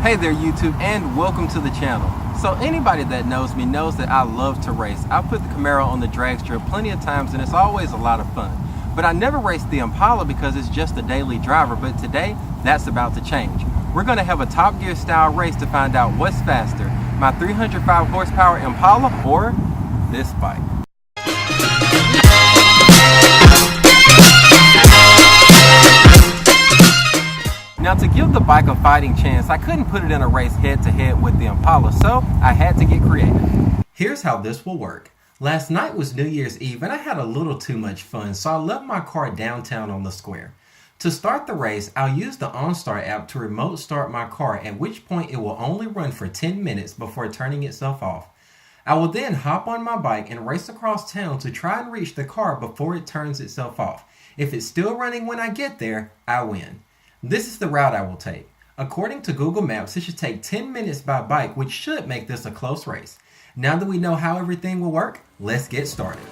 Hey there YouTube, and welcome to the channel. So anybody that knows me knows that I love to race. I've put the Camaro on the drag strip plenty of times and it's always a lot of fun. But I never raced the Impala because it's just a daily driver, but today that's about to change. We're going to have a Top Gear style race to find out what's faster, my 305 horsepower Impala or this bike. Now, to give the bike a fighting chance, I couldn't put it in a race head-to-head with the Impala, so I had to get creative. Here's how this will work. Last night was New Year's Eve and I had a little too much fun, so I left my car downtown on the square. To start the race, I'll use the OnStar app to remote start my car, at which point it will only run for 10 minutes before turning itself off. I will then hop on my bike and race across town to try and reach the car before it turns itself off. If it's still running when I get there, I win. This is the route I will take. According to Google Maps, it should take 10 minutes by bike, which should make this a close race. Now that we know how everything will work, let's get started.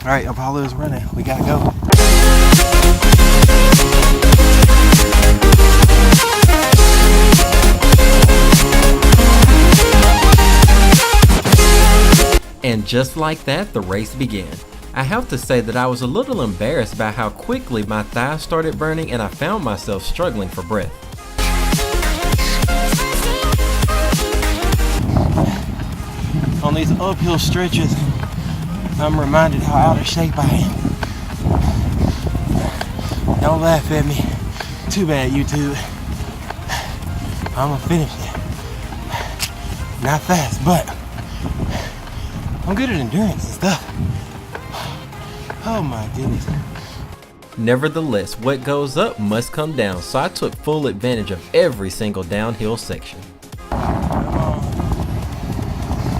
Alright, Apollo is running. We gotta go. And just like that, the race began. I have to say that I was a little embarrassed by how quickly my thighs started burning and I found myself struggling for breath. On these uphill stretches, I'm reminded how out of shape I am. Don't laugh at me. Too bad, YouTube. I'm gonna finish it. Not fast, but I'm good at endurance and stuff. Oh my goodness. Nevertheless, what goes up must come down, so I took full advantage of every single downhill section. Come on.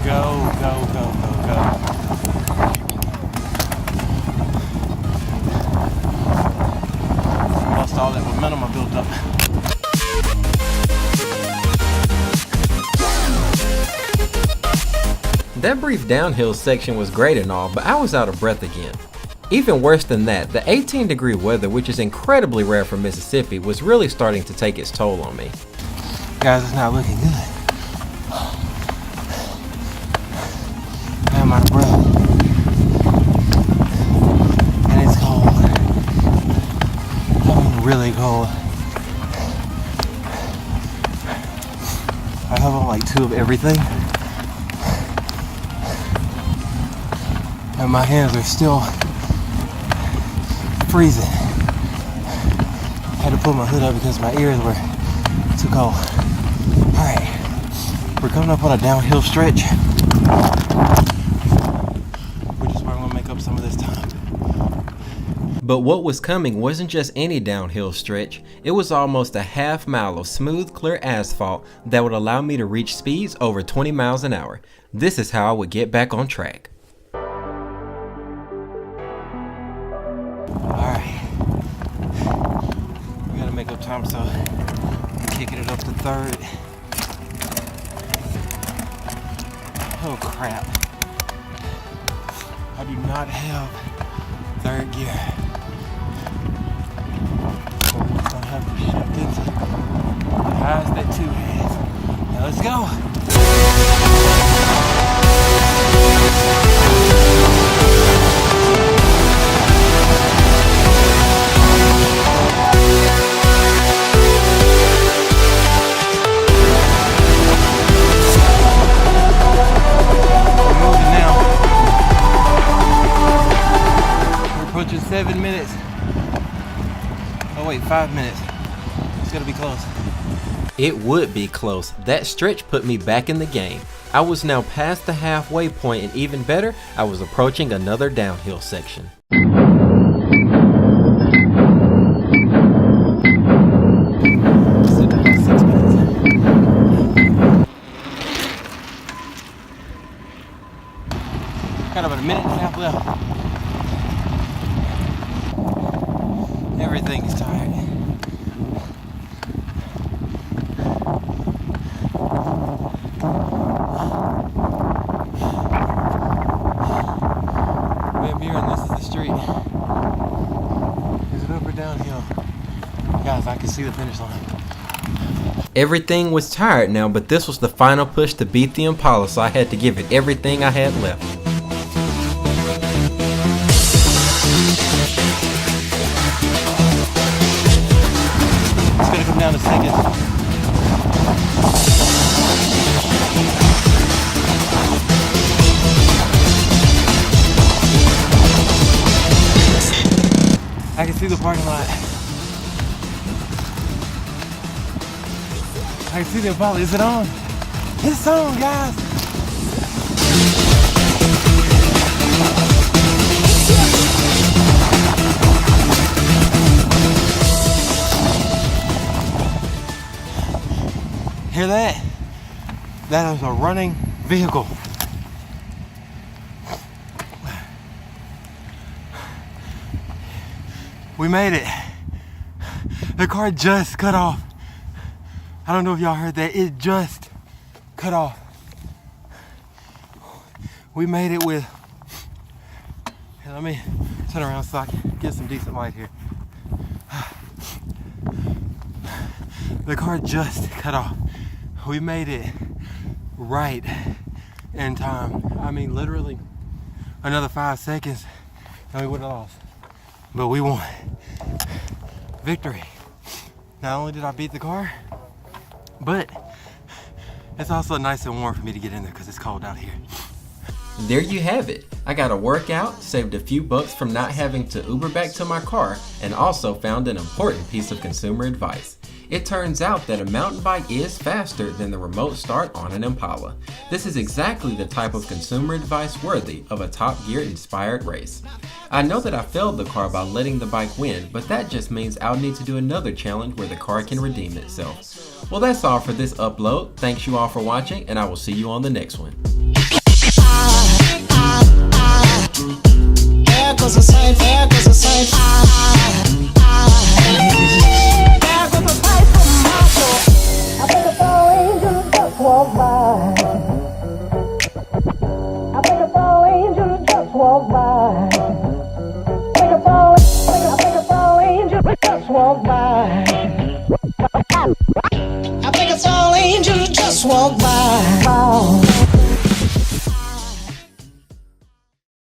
Go, go, go, go, go. Lost all that momentum I built up. That brief downhill section was great and all, but I was out of breath again. Even worse than that, the 18-degree weather, which is incredibly rare for Mississippi, was really starting to take its toll on me. Guys, it's not looking good. I'm out of breath. And it's cold. I mean, really cold. I have on like 2 of everything. And my hands are still freezing. I had to pull my hood up because my ears were too cold. Alright, we're coming up on a downhill stretch, which is where I'm gonna make up some of this time. But what was coming wasn't just any downhill stretch. It was almost a half mile of smooth, clear asphalt that would allow me to reach speeds over 20 miles an hour. This is how I would get back on track. Alright, we gotta make up time, so I'm kicking it up to 3rd. Oh crap, I do not have 3rd gear. So I'm just gonna have to shift into the highs that 2 has. Now let's go. Oh wait, 5 minutes. It's gonna be close. It would be close. That stretch put me back in the game. I was now past the halfway point, and even better, I was approaching another downhill section. Got about a minute and a half left. Everything is tired. Van Buren, this is the street. Is it up or downhill? Guys, I can see the finish line. Everything was tired now, but this was the final push to beat the Impala, so I had to give it everything I had left. It's gonna come down to seconds. I can see the parking lot. I can see the Impala. Is it on? It's on, guys. Hear that? That is a running vehicle. We made it. The car just cut off. I don't know if y'all heard that. It just cut off. We made it with... Here, let me turn around so I can get some decent light here. The car just cut off. We made it right in time. I mean, literally another 5 seconds and we would have lost. But we won. Victory. Not only did I beat the car, but it's also nice and warm for me to get in there because it's cold out here. There you have it. I got a workout, saved a few bucks from not having to Uber back to my car, and also found an important piece of consumer advice. It turns out that a mountain bike is faster than the remote start on an Impala. This is exactly the type of consumer advice worthy of a Top Gear inspired race. I know that I failed the car by letting the bike win, but that just means I'll need to do another challenge where the car can redeem itself. Well, that's all for this upload. Thanks you all for watching, and I will see you on the next one. There goes a sight, there goes a sight. There goes a sight from my soul. I think a fall angel just walked by. I think a fall angel just walked by. I think a fall angel just walked by. I think a fall angel just walked by.